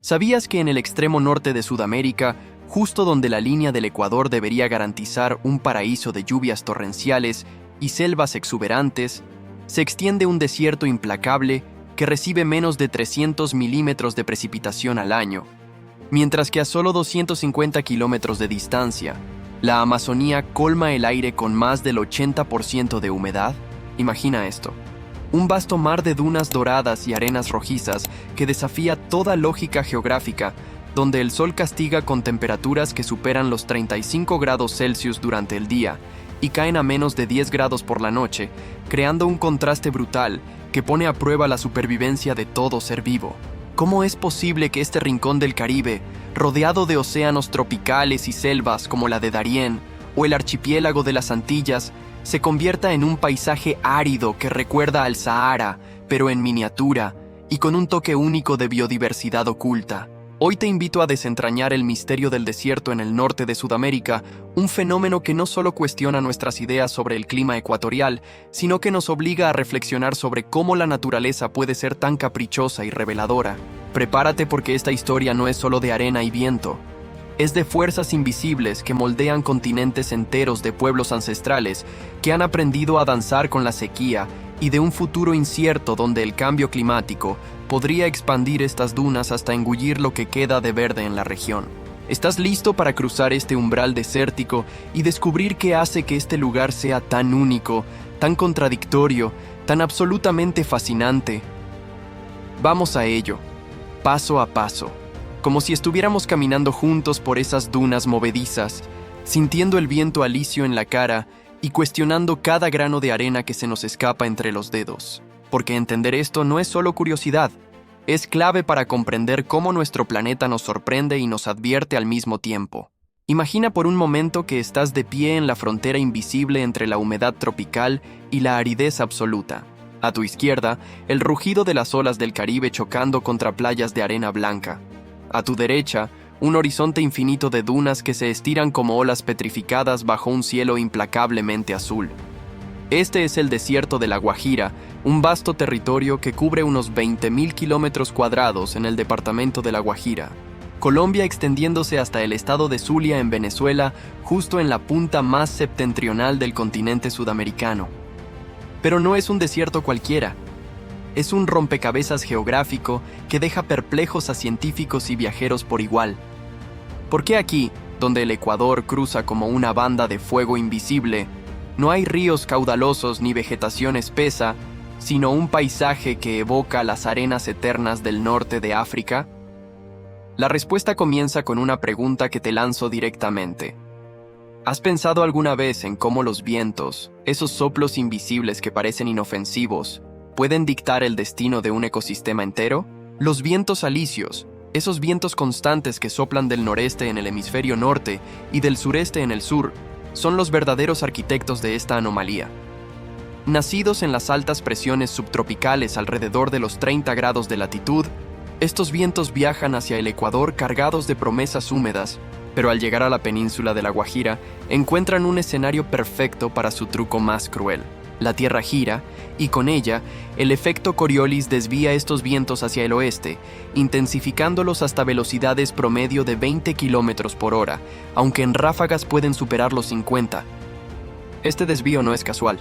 ¿Sabías que en el extremo norte de Sudamérica, justo donde la línea del Ecuador debería garantizar un paraíso de lluvias torrenciales y selvas exuberantes, se extiende un desierto implacable que recibe menos de 300 milímetros de precipitación al año, mientras que a solo 250 kilómetros de distancia, la Amazonía colma el aire con más del 80% de humedad? Imagina esto. Un vasto mar de dunas doradas y arenas rojizas que desafía toda lógica geográfica, donde el sol castiga con temperaturas que superan los 35 grados Celsius durante el día y caen a menos de 10 grados por la noche, creando un contraste brutal que pone a prueba la supervivencia de todo ser vivo. ¿Cómo es posible que este rincón del Caribe, rodeado de océanos tropicales y selvas como la de Darién o el archipiélago de las Antillas, se convierta en un paisaje árido que recuerda al Sahara, pero en miniatura y con un toque único de biodiversidad oculta? Hoy te invito a desentrañar el misterio del desierto en el norte de Sudamérica, un fenómeno que no solo cuestiona nuestras ideas sobre el clima ecuatorial, sino que nos obliga a reflexionar sobre cómo la naturaleza puede ser tan caprichosa y reveladora. Prepárate porque esta historia no es solo de arena y viento. Es de fuerzas invisibles que moldean continentes enteros de pueblos ancestrales que han aprendido a danzar con la sequía y de un futuro incierto donde el cambio climático podría expandir estas dunas hasta engullir lo que queda de verde en la región. ¿Estás listo para cruzar este umbral desértico y descubrir qué hace que este lugar sea tan único, tan contradictorio, tan absolutamente fascinante? Vamos a ello, paso a paso, como si estuviéramos caminando juntos por esas dunas movedizas, sintiendo el viento alisio en la cara y cuestionando cada grano de arena que se nos escapa entre los dedos. Porque entender esto no es solo curiosidad, es clave para comprender cómo nuestro planeta nos sorprende y nos advierte al mismo tiempo. Imagina por un momento que estás de pie en la frontera invisible entre la humedad tropical y la aridez absoluta. A tu izquierda, el rugido de las olas del Caribe chocando contra playas de arena blanca. A tu derecha, un horizonte infinito de dunas que se estiran como olas petrificadas bajo un cielo implacablemente azul. Este es el desierto de La Guajira, un vasto territorio que cubre unos 20.000 kilómetros cuadrados en el departamento de La Guajira, Colombia, extendiéndose hasta el estado de Zulia en Venezuela, justo en la punta más septentrional del continente sudamericano. Pero no es un desierto cualquiera. Es un rompecabezas geográfico que deja perplejos a científicos y viajeros por igual. ¿Por qué aquí, donde el Ecuador cruza como una banda de fuego invisible, no hay ríos caudalosos ni vegetación espesa, sino un paisaje que evoca las arenas eternas del norte de África? La respuesta comienza con una pregunta que te lanzo directamente. ¿Has pensado alguna vez en cómo los vientos, esos soplos invisibles que parecen inofensivos, pueden dictar el destino de un ecosistema entero? Los vientos alisios, esos vientos constantes que soplan del noreste en el hemisferio norte y del sureste en el sur, son los verdaderos arquitectos de esta anomalía. Nacidos en las altas presiones subtropicales alrededor de los 30 grados de latitud, estos vientos viajan hacia el Ecuador cargados de promesas húmedas, pero al llegar a la península de La Guajira, encuentran un escenario perfecto para su truco más cruel. La Tierra gira, y con ella, el efecto Coriolis desvía estos vientos hacia el oeste, intensificándolos hasta velocidades promedio de 20 km por hora, aunque en ráfagas pueden superar los 50. Este desvío no es casual.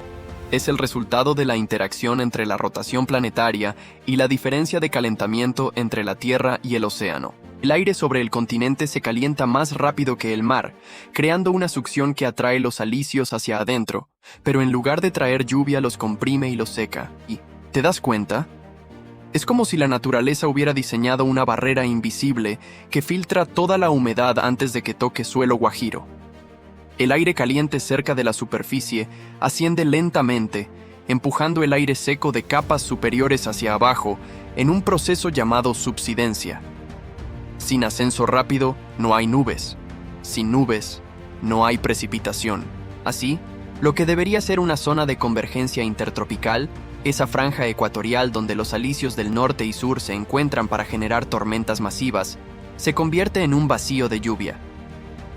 Es el resultado de la interacción entre la rotación planetaria y la diferencia de calentamiento entre la Tierra y el océano. El aire sobre el continente se calienta más rápido que el mar, creando una succión que atrae los alisios hacia adentro, pero en lugar de traer lluvia los comprime y los seca. ¿Y te das cuenta? Es como si la naturaleza hubiera diseñado una barrera invisible que filtra toda la humedad antes de que toque suelo guajiro. El aire caliente cerca de la superficie asciende lentamente, empujando el aire seco de capas superiores hacia abajo en un proceso llamado subsidencia. Sin ascenso rápido, no hay nubes. Sin nubes, no hay precipitación. Así, lo que debería ser una zona de convergencia intertropical, esa franja ecuatorial donde los alisios del norte y sur se encuentran para generar tormentas masivas, se convierte en un vacío de lluvia.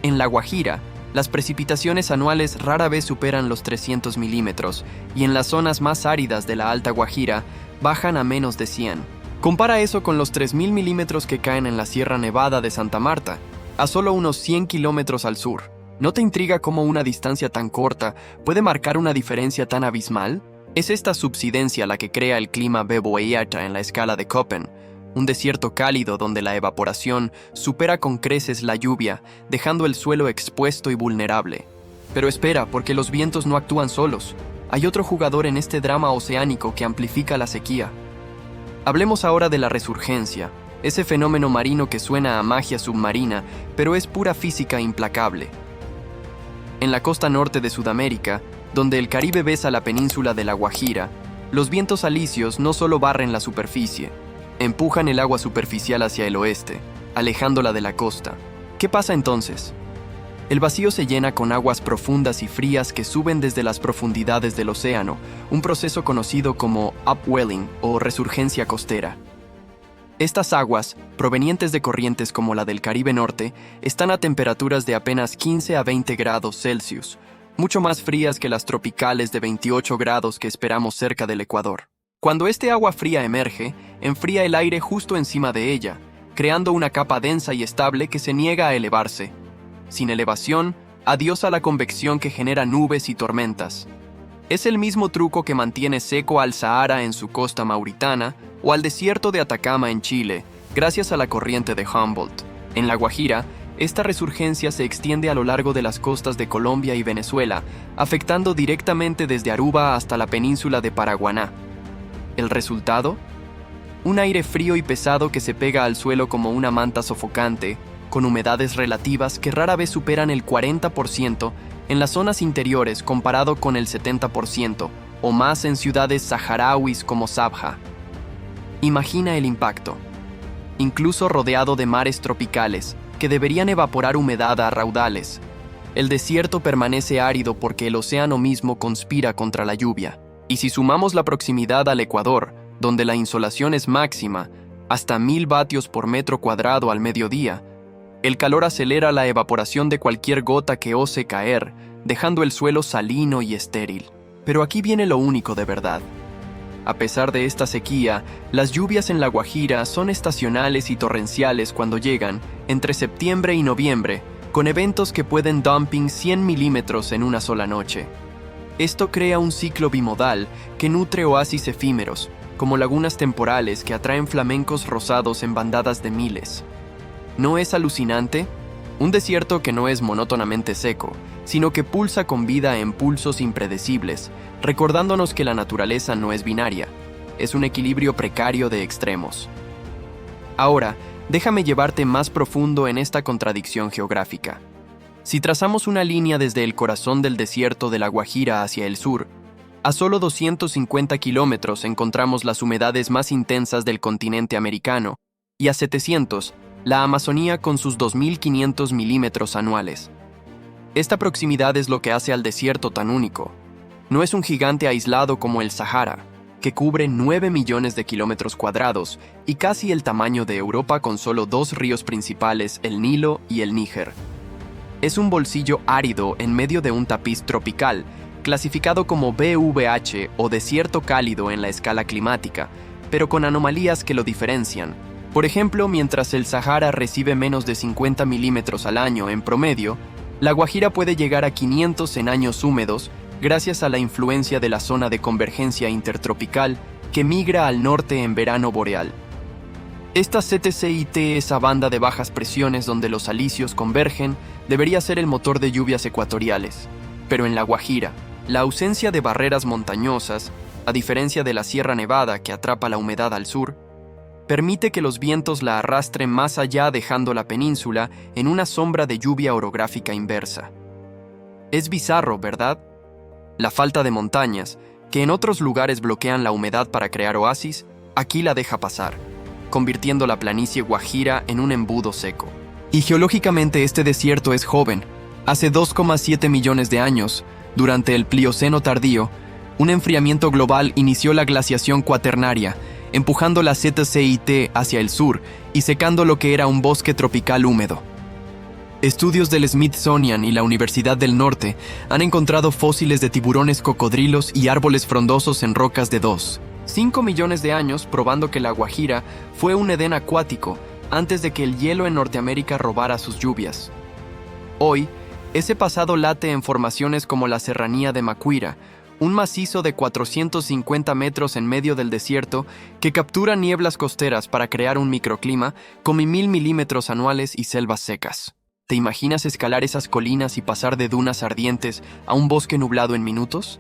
En La Guajira, las precipitaciones anuales rara vez superan los 300 milímetros y en las zonas más áridas de la Alta Guajira bajan a menos de 100. Compara eso con los 3.000 milímetros que caen en la Sierra Nevada de Santa Marta, a solo unos 100 kilómetros al sur. ¿No te intriga cómo una distancia tan corta puede marcar una diferencia tan abismal? Es esta subsidencia la que crea el clima Bebo-Eyata en la escala de Köppen, un desierto cálido donde la evaporación supera con creces la lluvia, dejando el suelo expuesto y vulnerable. Pero espera, porque los vientos no actúan solos. Hay otro jugador en este drama oceánico que amplifica la sequía. Hablemos ahora de la resurgencia, ese fenómeno marino que suena a magia submarina, pero es pura física implacable. En la costa norte de Sudamérica, donde el Caribe besa la península de La Guajira, los vientos alisios no solo barren la superficie, empujan el agua superficial hacia el oeste, alejándola de la costa. ¿Qué pasa entonces? El vacío se llena con aguas profundas y frías que suben desde las profundidades del océano, un proceso conocido como upwelling o resurgencia costera. Estas aguas, provenientes de corrientes como la del Caribe Norte, están a temperaturas de apenas 15 a 20 grados Celsius, mucho más frías que las tropicales de 28 grados que esperamos cerca del Ecuador. Cuando este agua fría emerge, enfría el aire justo encima de ella, creando una capa densa y estable que se niega a elevarse. Sin elevación, adiós a la convección que genera nubes y tormentas. Es el mismo truco que mantiene seco al Sahara en su costa mauritana o al desierto de Atacama en Chile, gracias a la corriente de Humboldt. En La Guajira, esta resurgencia se extiende a lo largo de las costas de Colombia y Venezuela, afectando directamente desde Aruba hasta la península de Paraguaná. ¿El resultado? Un aire frío y pesado que se pega al suelo como una manta sofocante, con humedades relativas que rara vez superan el 40% en las zonas interiores comparado con el 70% o más en ciudades saharauis como Sabha. Imagina el impacto. Incluso rodeado de mares tropicales, que deberían evaporar humedad a raudales, el desierto permanece árido porque el océano mismo conspira contra la lluvia. Y si sumamos la proximidad al Ecuador, donde la insolación es máxima, hasta 1000 vatios por metro cuadrado al mediodía, el calor acelera la evaporación de cualquier gota que ose caer, dejando el suelo salino y estéril. Pero aquí viene lo único de verdad. A pesar de esta sequía, las lluvias en La Guajira son estacionales y torrenciales cuando llegan, entre septiembre y noviembre, con eventos que pueden dumping 100 milímetros en una sola noche. Esto crea un ciclo bimodal que nutre oasis efímeros, como lagunas temporales que atraen flamencos rosados en bandadas de miles. ¿No es alucinante? Un desierto que no es monótonamente seco, sino que pulsa con vida en pulsos impredecibles, recordándonos que la naturaleza no es binaria, es un equilibrio precario de extremos. Ahora, déjame llevarte más profundo en esta contradicción geográfica. Si trazamos una línea desde el corazón del desierto de La Guajira hacia el sur, a solo 250 kilómetros encontramos las humedades más intensas del continente americano, y a 700, la Amazonía con sus 2.500 milímetros anuales. Esta proximidad es lo que hace al desierto tan único. No es un gigante aislado como el Sahara, que cubre 9 millones de kilómetros cuadrados y casi el tamaño de Europa con solo 2 ríos principales, el Nilo y el Níger. Es un bolsillo árido en medio de un tapiz tropical, clasificado como BVH o desierto cálido en la escala climática, pero con anomalías que lo diferencian. Por ejemplo, mientras el Sahara recibe menos de 50 milímetros al año en promedio, La Guajira puede llegar a 500 en años húmedos gracias a la influencia de la zona de convergencia intertropical que migra al norte en verano boreal. Esta CTCIT, esa banda de bajas presiones donde los alisios convergen, debería ser el motor de lluvias ecuatoriales. Pero en La Guajira, la ausencia de barreras montañosas, a diferencia de la Sierra Nevada que atrapa la humedad al sur, permite que los vientos la arrastren más allá dejando la península en una sombra de lluvia orográfica inversa. Es bizarro, ¿verdad? La falta de montañas, que en otros lugares bloquean la humedad para crear oasis, aquí la deja pasar, convirtiendo la planicie Guajira en un embudo seco. Y geológicamente este desierto es joven. Hace 2,7 millones de años, durante el Plioceno tardío, un enfriamiento global inició la glaciación cuaternaria, empujando la ZCIT hacia el sur y secando lo que era un bosque tropical húmedo. Estudios del Smithsonian y la Universidad del Norte han encontrado fósiles de tiburones cocodrilos y árboles frondosos en rocas de 2, 5 millones de años probando que la Guajira fue un Edén acuático antes de que el hielo en Norteamérica robara sus lluvias. Hoy, ese pasado late en formaciones como la Serranía de Macuira, un macizo de 450 metros en medio del desierto que captura nieblas costeras para crear un microclima con 1000 milímetros anuales y selvas secas. ¿Te imaginas escalar esas colinas y pasar de dunas ardientes a un bosque nublado en minutos?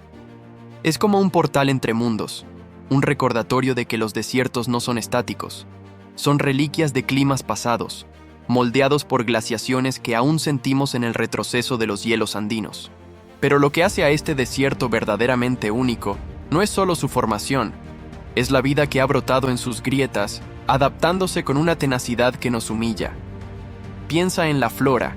Es como un portal entre mundos, un recordatorio de que los desiertos no son estáticos. Son reliquias de climas pasados, moldeados por glaciaciones que aún sentimos en el retroceso de los hielos andinos. Pero lo que hace a este desierto verdaderamente único no es solo su formación, es la vida que ha brotado en sus grietas, adaptándose con una tenacidad que nos humilla. Piensa en la flora.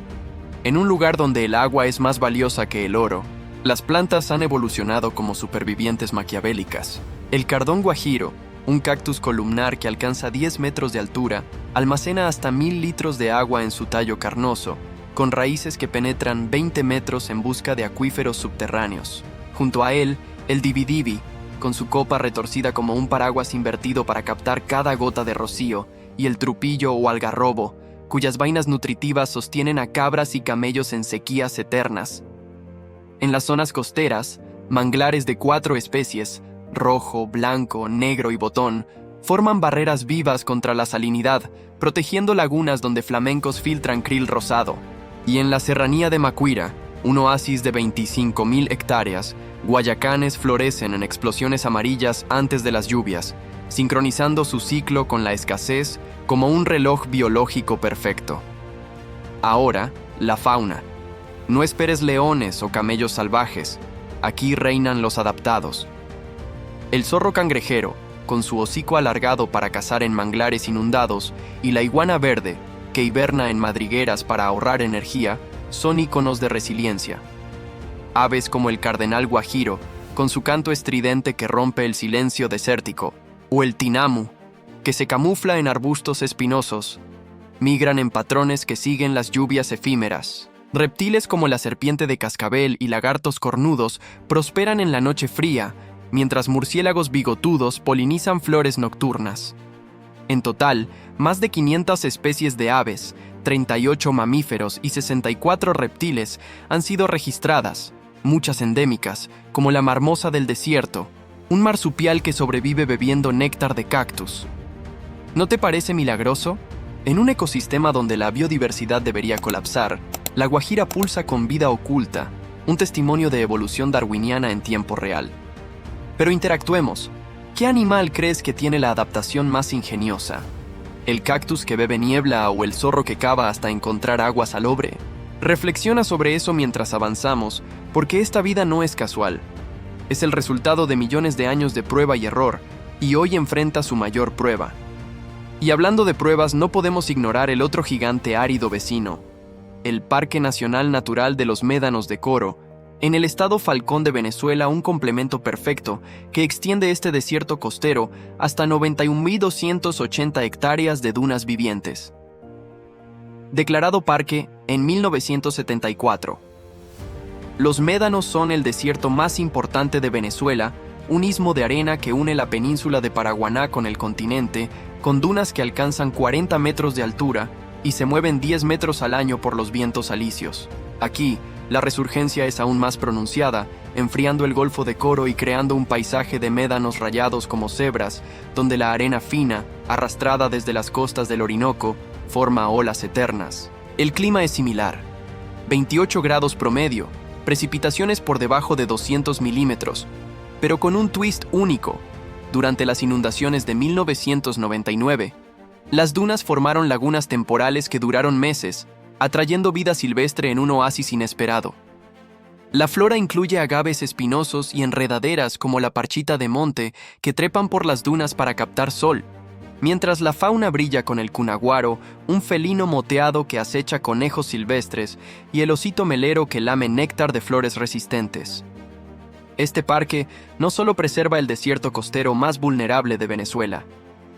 En un lugar donde el agua es más valiosa que el oro, las plantas han evolucionado como supervivientes maquiavélicas. El cardón guajiro, un cactus columnar que alcanza 10 metros de altura, almacena hasta 1000 litros de agua en su tallo carnoso, con raíces que penetran 20 metros en busca de acuíferos subterráneos. Junto a él, el dividivi, con su copa retorcida como un paraguas invertido para captar cada gota de rocío, y el trupillo o algarrobo, cuyas vainas nutritivas sostienen a cabras y camellos en sequías eternas. En las zonas costeras, manglares de 4 especies, rojo, blanco, negro y botón, forman barreras vivas contra la salinidad, protegiendo lagunas donde flamencos filtran krill rosado. Y en la Serranía de Macuira, un oasis de 25.000 hectáreas, guayacanes florecen en explosiones amarillas antes de las lluvias, sincronizando su ciclo con la escasez como un reloj biológico perfecto. Ahora, la fauna. No esperes leones o camellos salvajes, aquí reinan los adaptados. El zorro cangrejero, con su hocico alargado para cazar en manglares inundados, y la iguana verde, que hiberna en madrigueras para ahorrar energía, son íconos de resiliencia. Aves como el cardenal guajiro, con su canto estridente que rompe el silencio desértico, o el tinamu, que se camufla en arbustos espinosos, migran en patrones que siguen las lluvias efímeras. Reptiles como la serpiente de cascabel y lagartos cornudos prosperan en la noche fría, mientras murciélagos bigotudos polinizan flores nocturnas. En total, más de 500 especies de aves, 38 mamíferos y 64 reptiles han sido registradas, muchas endémicas, como la marmosa del desierto, un marsupial que sobrevive bebiendo néctar de cactus. ¿No te parece milagroso? En un ecosistema donde la biodiversidad debería colapsar, la Guajira pulsa con vida oculta, un testimonio de evolución darwiniana en tiempo real. Pero interactuemos. ¿Qué animal crees que tiene la adaptación más ingeniosa? ¿El cactus que bebe niebla o el zorro que cava hasta encontrar agua salobre? Reflexiona sobre eso mientras avanzamos, porque esta vida no es casual. Es el resultado de millones de años de prueba y error, y hoy enfrenta su mayor prueba. Y hablando de pruebas, no podemos ignorar el otro gigante árido vecino, el Parque Nacional Natural de los Médanos de Coro, en el estado Falcón de Venezuela, un complemento perfecto que extiende este desierto costero hasta 91.280 hectáreas de dunas vivientes. Declarado parque en 1974. Los Médanos son el desierto más importante de Venezuela, un istmo de arena que une la península de Paraguaná con el continente, con dunas que alcanzan 40 metros de altura y se mueven 10 metros al año por los vientos alisios. Aquí, la resurgencia es aún más pronunciada, enfriando el Golfo de Coro y creando un paisaje de médanos rayados como cebras, donde la arena fina, arrastrada desde las costas del Orinoco, forma olas eternas. El clima es similar. 28 grados promedio, precipitaciones por debajo de 200 milímetros, pero con un twist único. Durante las inundaciones de 1999, las dunas formaron lagunas temporales que duraron meses, atrayendo vida silvestre en un oasis inesperado. La flora incluye agaves espinosos y enredaderas como la parchita de monte que trepan por las dunas para captar sol, mientras la fauna brilla con el cunaguaro, un felino moteado que acecha conejos silvestres y el osito melero que lame néctar de flores resistentes. Este parque no solo preserva el desierto costero más vulnerable de Venezuela,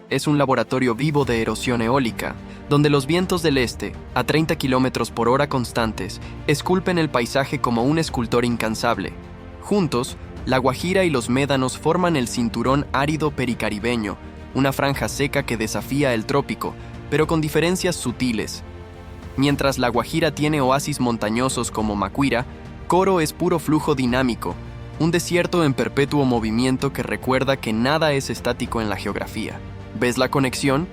es un laboratorio vivo de erosión eólica, donde los vientos del este, a 30 km por hora constantes, esculpen el paisaje como un escultor incansable. Juntos, La Guajira y los médanos forman el cinturón árido pericaribeño, una franja seca que desafía el trópico, pero con diferencias sutiles. Mientras la Guajira tiene oasis montañosos como Macuira, Coro es puro flujo dinámico, un desierto en perpetuo movimiento que recuerda que nada es estático en la geografía. ¿Ves la conexión?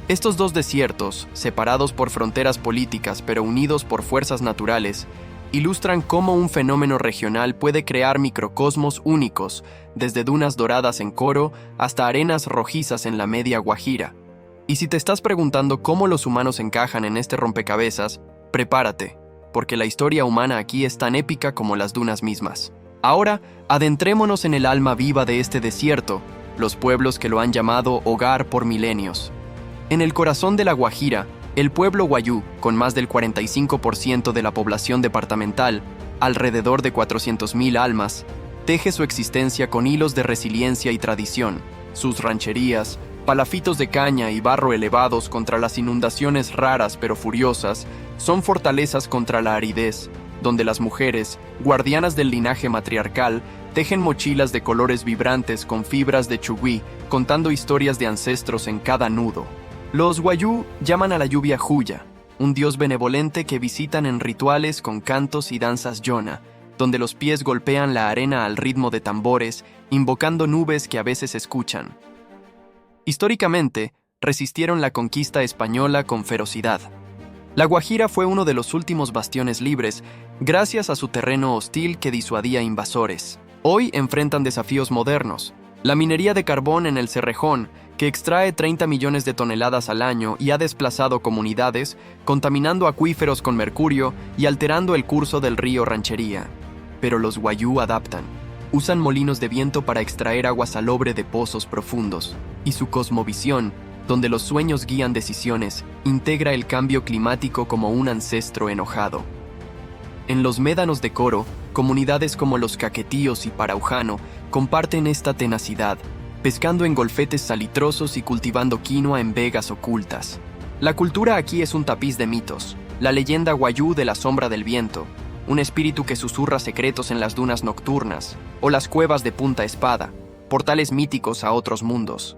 Estos dos desiertos, separados por fronteras políticas pero unidos por fuerzas naturales, ilustran cómo un fenómeno regional puede crear microcosmos únicos, desde dunas doradas en Coro hasta arenas rojizas en la media Guajira. Y si te estás preguntando cómo los humanos encajan en este rompecabezas, prepárate, porque la historia humana aquí es tan épica como las dunas mismas. Ahora, adentrémonos en el alma viva de este desierto, los pueblos que lo han llamado hogar por milenios. En el corazón de la Guajira, el pueblo wayú, con más del 45% de la población departamental, alrededor de 400.000 almas, teje su existencia con hilos de resiliencia y tradición. Sus rancherías, palafitos de caña y barro elevados contra las inundaciones raras pero furiosas, son fortalezas contra la aridez, donde las mujeres, guardianas del linaje matriarcal, tejen mochilas de colores vibrantes con fibras de chugui, contando historias de ancestros en cada nudo. Los wayú llaman a la lluvia Huya, un dios benevolente que visitan en rituales con cantos y danzas yona, donde los pies golpean la arena al ritmo de tambores, invocando nubes que a veces escuchan. Históricamente, resistieron la conquista española con ferocidad. La Guajira fue uno de los últimos bastiones libres, gracias a su terreno hostil que disuadía invasores. Hoy enfrentan desafíos modernos. La minería de carbón en el Cerrejón, que extrae 30 millones de toneladas al año y ha desplazado comunidades, contaminando acuíferos con mercurio y alterando el curso del río Ranchería. Pero los wayú adaptan. Usan molinos de viento para extraer agua salobre de pozos profundos, y su cosmovisión, donde los sueños guían decisiones, integra el cambio climático como un ancestro enojado. En los médanos de Coro, comunidades como los Caquetíos y Paraujano comparten esta tenacidad, pescando en golfetes salitrosos y cultivando quinoa en vegas ocultas. La cultura aquí es un tapiz de mitos, la leyenda wayú de la sombra del viento, un espíritu que susurra secretos en las dunas nocturnas, o las cuevas de Punta Espada, portales míticos a otros mundos.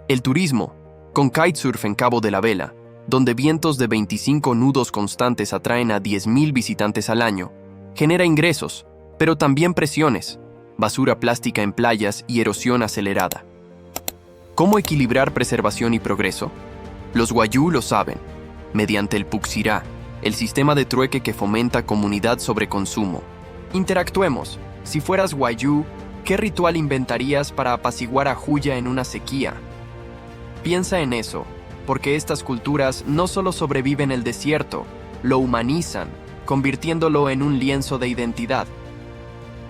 El turismo, con kitesurf en Cabo de la Vela, donde vientos de 25 nudos constantes atraen a 10.000 visitantes al año, genera ingresos, pero también presiones, basura plástica en playas y erosión acelerada. ¿Cómo equilibrar preservación y progreso? Los wayú lo saben, mediante el puxirá, el sistema de trueque que fomenta comunidad sobre consumo. Interactuemos. Si fueras wayú, ¿qué ritual inventarías para apaciguar a Huya en una sequía? Piensa en eso, porque estas culturas no solo sobreviven el desierto, lo humanizan, convirtiéndolo en un lienzo de identidad.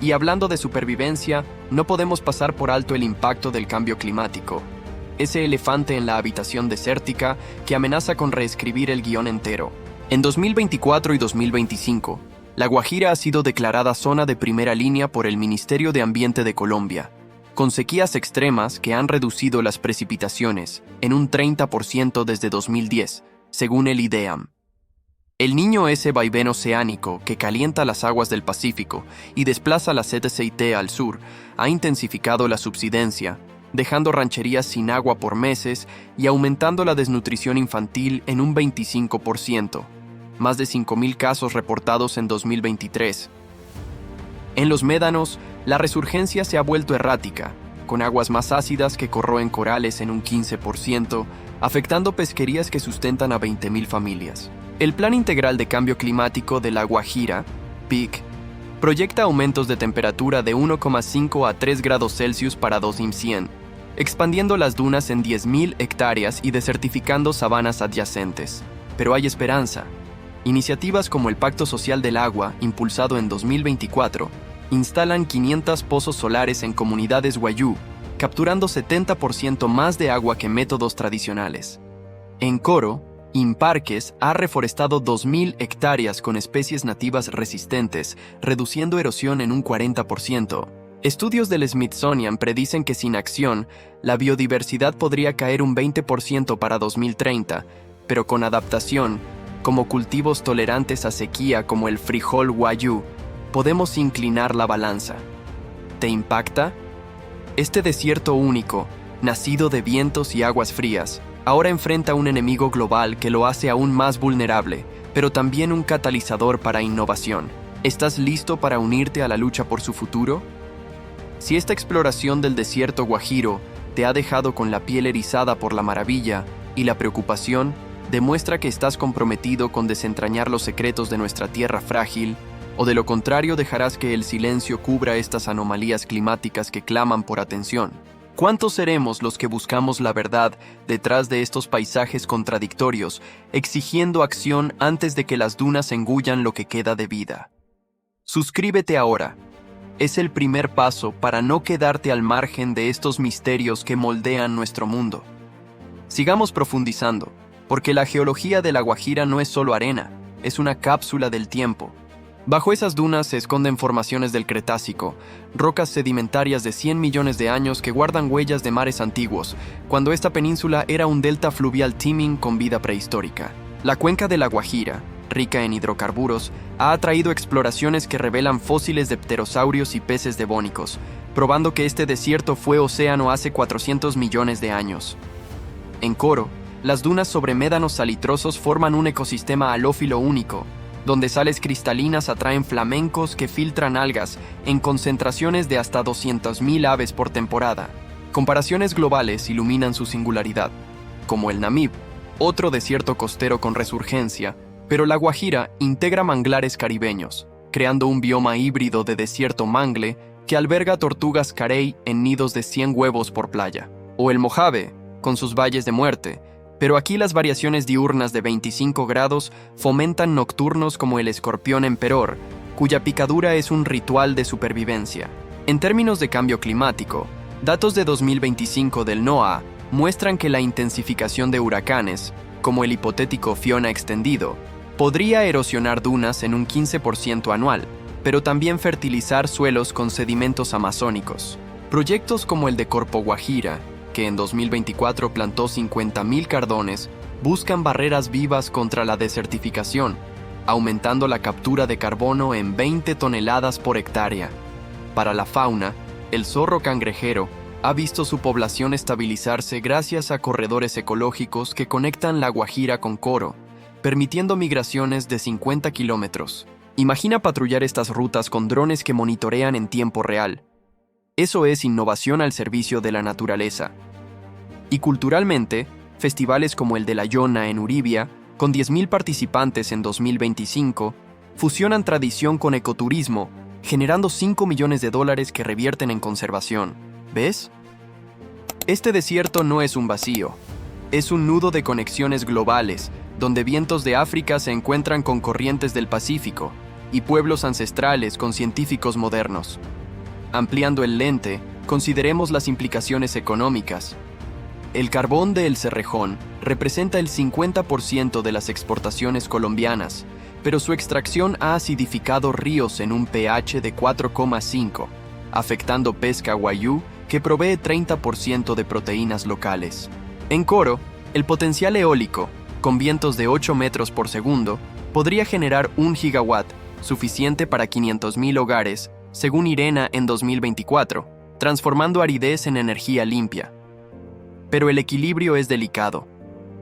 Y hablando de supervivencia, no podemos pasar por alto el impacto del cambio climático. Ese elefante en la habitación desértica que amenaza con reescribir el guión entero. En 2024 y 2025, La Guajira ha sido declarada zona de primera línea por el Ministerio de Ambiente de Colombia, con sequías extremas que han reducido las precipitaciones en un 30% desde 2010, según el IDEAM. El Niño, ese vaivén oceánico que calienta las aguas del Pacífico y desplaza la ZCIT al sur, ha intensificado la subsidencia, dejando rancherías sin agua por meses y aumentando la desnutrición infantil en un 25%, más de 5.000 casos reportados en 2023. En los médanos, la resurgencia se ha vuelto errática, con aguas más ácidas que corroen corales en un 15%, afectando pesquerías que sustentan a 20.000 familias. El Plan Integral de Cambio Climático de la Guajira, PIC, proyecta aumentos de temperatura de 1,5 a 3 grados Celsius para 2100, expandiendo las dunas en 10.000 hectáreas y desertificando sabanas adyacentes. Pero hay esperanza. Iniciativas como el Pacto Social del Agua, impulsado en 2024, instalan 500 pozos solares en comunidades wayú, capturando 70% más de agua que métodos tradicionales. En Coro, Imparques ha reforestado 2.000 hectáreas con especies nativas resistentes, reduciendo erosión en un 40%. Estudios del Smithsonian predicen que sin acción, la biodiversidad podría caer un 20% para 2030, pero con adaptación, como cultivos tolerantes a sequía como el frijol wayú, podemos inclinar la balanza. ¿Te impacta? Este desierto único, nacido de vientos y aguas frías, ahora enfrenta un enemigo global que lo hace aún más vulnerable, pero también un catalizador para innovación. ¿Estás listo para unirte a la lucha por su futuro? Si esta exploración del desierto Guajiro te ha dejado con la piel erizada por la maravilla y la preocupación, demuestra que estás comprometido con desentrañar los secretos de nuestra tierra frágil, o de lo contrario dejarás que el silencio cubra estas anomalías climáticas que claman por atención. ¿Cuántos seremos los que buscamos la verdad detrás de estos paisajes contradictorios, exigiendo acción antes de que las dunas engullan lo que queda de vida? Suscríbete ahora. Es el primer paso para no quedarte al margen de estos misterios que moldean nuestro mundo. Sigamos profundizando, porque la geología de La Guajira no es solo arena, es una cápsula del tiempo. Bajo esas dunas se esconden formaciones del Cretácico, rocas sedimentarias de 100 millones de años que guardan huellas de mares antiguos, cuando esta península era un delta fluvial teeming con vida prehistórica. La cuenca de La Guajira, rica en hidrocarburos, ha atraído exploraciones que revelan fósiles de pterosaurios y peces devónicos, probando que este desierto fue océano hace 400 millones de años. En Coro, las dunas sobre médanos salitrosos forman un ecosistema halófilo único, donde sales cristalinas atraen flamencos que filtran algas en concentraciones de hasta 200.000 aves por temporada. Comparaciones globales iluminan su singularidad, como el Namib, otro desierto costero con resurgencia, pero La Guajira integra manglares caribeños, creando un bioma híbrido de desierto mangle que alberga tortugas carey en nidos de 100 huevos por playa, o el Mojave, con sus valles de muerte, pero aquí las variaciones diurnas de 25 grados fomentan nocturnos como el escorpión emperor, cuya picadura es un ritual de supervivencia. En términos de cambio climático, datos de 2025 del NOAA muestran que la intensificación de huracanes, como el hipotético Fiona extendido, podría erosionar dunas en un 15% anual, pero también fertilizar suelos con sedimentos amazónicos. Proyectos como el de Corpo Guajira, que en 2024 plantó 50.000 cardones, buscan barreras vivas contra la desertificación, aumentando la captura de carbono en 20 toneladas por hectárea. Para la fauna, el zorro cangrejero ha visto su población estabilizarse gracias a corredores ecológicos que conectan La Guajira con Coro, permitiendo migraciones de 50 kilómetros. Imagina patrullar estas rutas con drones que monitorean en tiempo real. Eso es innovación al servicio de la naturaleza. Y culturalmente, festivales como el de La Yona en Uribia, con 10.000 participantes en 2025, fusionan tradición con ecoturismo, generando $5 millones que revierten en conservación. ¿Ves? Este desierto no es un vacío, es un nudo de conexiones globales, donde vientos de África se encuentran con corrientes del Pacífico y pueblos ancestrales con científicos modernos. Ampliando el lente, consideremos las implicaciones económicas. El carbón de El Cerrejón representa el 50% de las exportaciones colombianas, pero su extracción ha acidificado ríos en un pH de 4,5, afectando pesca guayú que provee 30% de proteínas locales. En Coro, el potencial eólico, con vientos de 8 metros por segundo, podría generar 1 gigawatt, suficiente para 500.000 hogares, según IRENA en 2024, transformando aridez en energía limpia. Pero el equilibrio es delicado.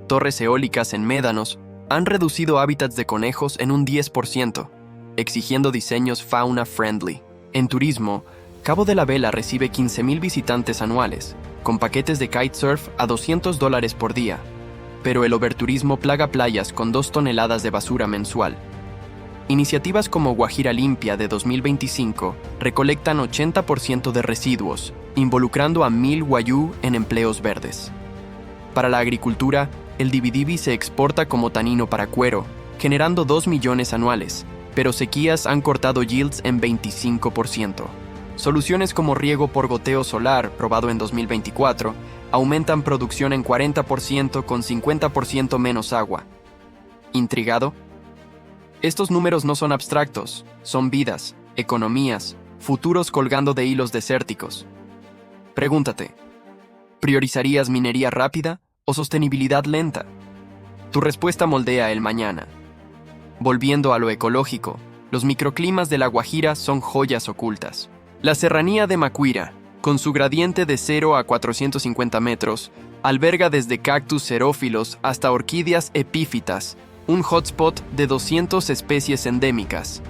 Torres eólicas en médanos han reducido hábitats de conejos en un 10%, exigiendo diseños fauna-friendly. En turismo, Cabo de la Vela recibe 15.000 visitantes anuales, con paquetes de kitesurf a $200 por día, pero el overturismo plaga playas con 2 toneladas de basura mensual. Iniciativas como Guajira Limpia de 2025 recolectan 80% de residuos, involucrando a 1.000 guayú en empleos verdes. Para la agricultura, el dividivi se exporta como tanino para cuero, generando 2 millones anuales, pero sequías han cortado yields en 25%. Soluciones como riego por goteo solar, probado en 2024, aumentan producción en 40% con 50% menos agua. ¿Intrigado? Estos números no son abstractos, son vidas, economías, futuros colgando de hilos desérticos. Pregúntate, ¿priorizarías minería rápida o sostenibilidad lenta? Tu respuesta moldea el mañana. Volviendo a lo ecológico, los microclimas de La Guajira son joyas ocultas. La serranía de Macuira, con su gradiente de 0 a 450 metros, alberga desde cactus xerófilos hasta orquídeas epífitas, un hotspot de 200 especies endémicas.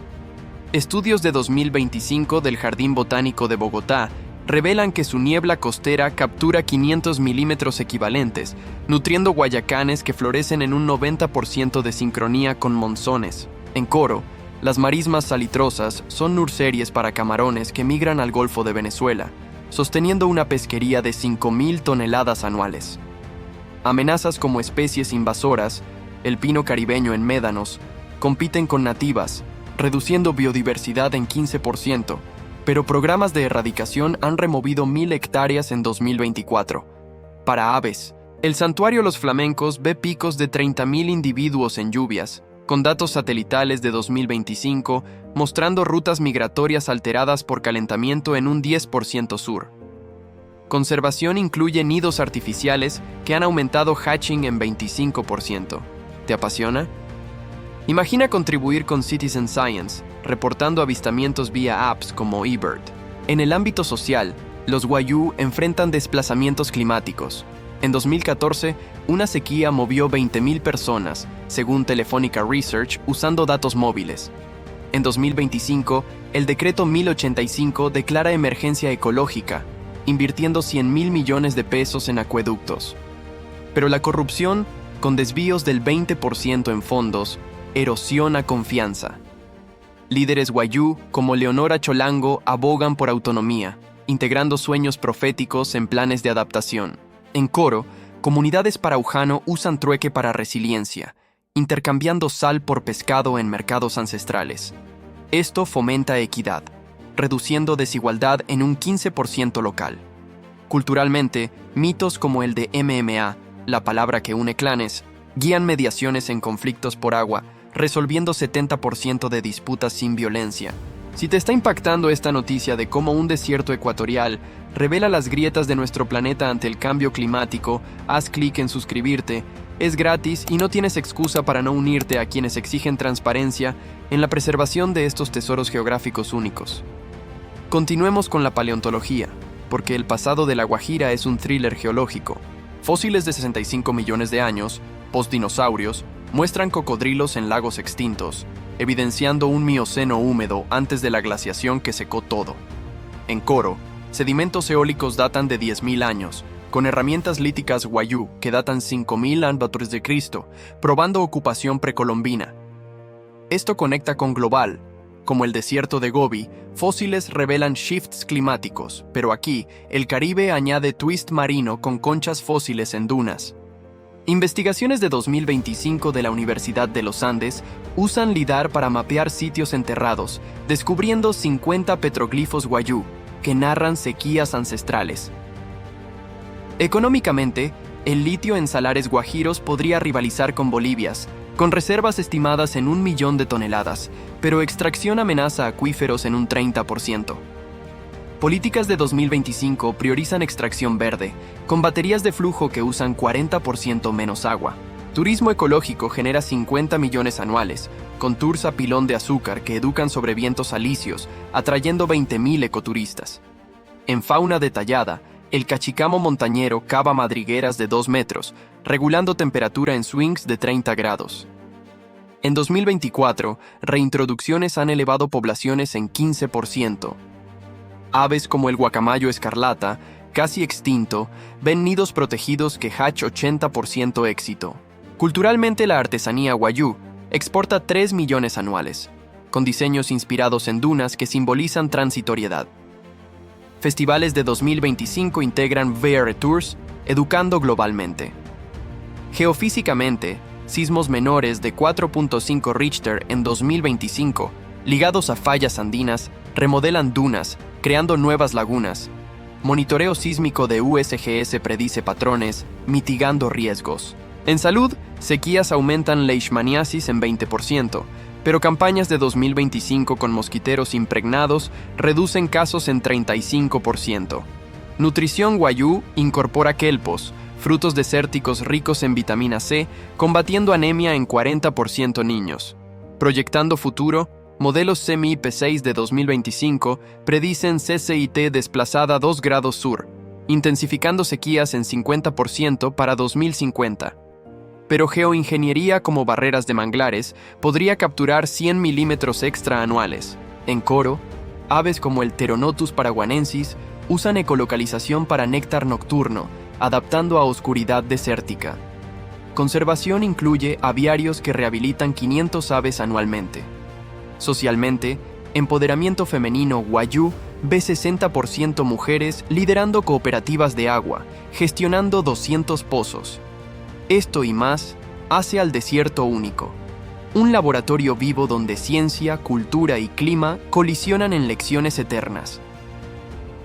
Estudios de 2025 del Jardín Botánico de Bogotá revelan que su niebla costera captura 500 milímetros equivalentes, nutriendo guayacanes que florecen en un 90% de sincronía con monzones. En Coro, las marismas salitrosas son nurseries para camarones que migran al Golfo de Venezuela, sosteniendo una pesquería de 5.000 toneladas anuales. Amenazas como especies invasoras, el pino caribeño en médanos, compiten con nativas, reduciendo biodiversidad en 15%, pero programas de erradicación han removido 1.000 hectáreas en 2024. Para aves, el santuario Los Flamencos ve picos de 30.000 individuos en lluvias, con datos satelitales de 2025 mostrando rutas migratorias alteradas por calentamiento en un 10% sur. Conservación incluye nidos artificiales que han aumentado hatching en 25%. ¿Te apasiona? Imagina contribuir con Citizen Science, reportando avistamientos vía apps como eBird. En el ámbito social, los wayuu enfrentan desplazamientos climáticos. En 2014, una sequía movió 20.000 personas, según Telefónica Research, usando datos móviles. En 2025, el decreto 1085 declara emergencia ecológica, invirtiendo 100.000 millones de pesos en acueductos. Pero la corrupción, con desvíos del 20% en fondos, erosiona confianza. Líderes wayuu como Leonora Cholango abogan por autonomía, integrando sueños proféticos en planes de adaptación. En Coro, comunidades paraujano usan trueque para resiliencia, intercambiando sal por pescado en mercados ancestrales. Esto fomenta equidad, reduciendo desigualdad en un 15% local. Culturalmente, mitos como el de MMA, la palabra que une clanes, guían mediaciones en conflictos por agua, resolviendo 70% de disputas sin violencia. Si te está impactando esta noticia de cómo un desierto ecuatorial revela las grietas de nuestro planeta ante el cambio climático, haz clic en suscribirte. Es gratis y no tienes excusa para no unirte a quienes exigen transparencia en la preservación de estos tesoros geográficos únicos. Continuemos con la paleontología, porque el pasado de La Guajira es un thriller geológico. Fósiles de 65 millones de años, postdinosaurios, muestran cocodrilos en lagos extintos, evidenciando un mioceno húmedo antes de la glaciación que secó todo. En Coro, sedimentos eólicos datan de 10.000 años, con herramientas líticas wayuu que datan 5.000 a.C., probando ocupación precolombina. Esto conecta con global. Como el desierto de Gobi, fósiles revelan shifts climáticos, pero aquí, el Caribe añade twist marino con conchas fósiles en dunas. Investigaciones de 2025 de la Universidad de los Andes usan LIDAR para mapear sitios enterrados, descubriendo 50 petroglifos wayuu que narran sequías ancestrales. Económicamente, el litio en salares guajiros podría rivalizar con Bolivia's, con reservas estimadas en 1 millón de toneladas, pero extracción amenaza acuíferos en un 30%. Políticas de 2025 priorizan extracción verde, con baterías de flujo que usan 40% menos agua. Turismo ecológico genera 50 millones anuales, con tours a Pilón de Azúcar que educan sobre vientos alisios, atrayendo 20.000 ecoturistas. En fauna detallada, el cachicamo montañero cava madrigueras de 2 metros, regulando temperatura en swings de 30 grados. En 2024, reintroducciones han elevado poblaciones en 15%. Aves como el guacamayo escarlata, casi extinto, ven nidos protegidos que hatch 80% éxito. Culturalmente, la artesanía wayuu exporta 3 millones anuales, con diseños inspirados en dunas que simbolizan transitoriedad. Festivales de 2025 integran VR Tours, educando globalmente. Geofísicamente, sismos menores de 4.5 Richter en 2025, ligados a fallas andinas, remodelan dunas, creando nuevas lagunas. Monitoreo sísmico de USGS predice patrones, mitigando riesgos. En salud, sequías aumentan leishmaniasis en 20%, pero campañas de 2025 con mosquiteros impregnados reducen casos en 35%. Nutrición wayuu incorpora kelpos, frutos desérticos ricos en vitamina C, combatiendo anemia en 40% niños. Proyectando futuro, Modelos CMI P6 de 2025 predicen CCIT desplazada 2 grados sur, intensificando sequías en 50% para 2050. Pero geoingeniería como barreras de manglares podría capturar 100 milímetros extra anuales. En coro, aves como el Pteronotus paraguanensis usan ecolocalización para néctar nocturno, adaptando a oscuridad desértica. Conservación incluye aviarios que rehabilitan 500 aves anualmente. Socialmente, empoderamiento femenino Wayuu ve 60% mujeres liderando cooperativas de agua, gestionando 200 pozos. Esto y más hace al desierto único. Un laboratorio vivo donde ciencia, cultura y clima colisionan en lecciones eternas.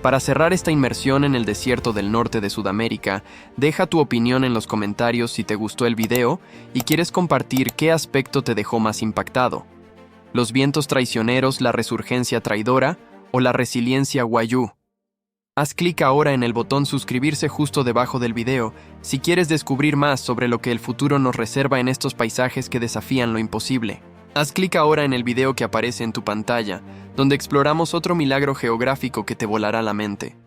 Para cerrar esta inmersión en el desierto del norte de Sudamérica, deja tu opinión en los comentarios si te gustó el video y quieres compartir qué aspecto te dejó más impactado. ¿Los vientos traicioneros, la resurgencia traidora o la resiliencia Wayuu? Haz clic ahora en el botón suscribirse justo debajo del video si quieres descubrir más sobre lo que el futuro nos reserva en estos paisajes que desafían lo imposible. Haz clic ahora en el video que aparece en tu pantalla, donde exploramos otro milagro geográfico que te volará la mente.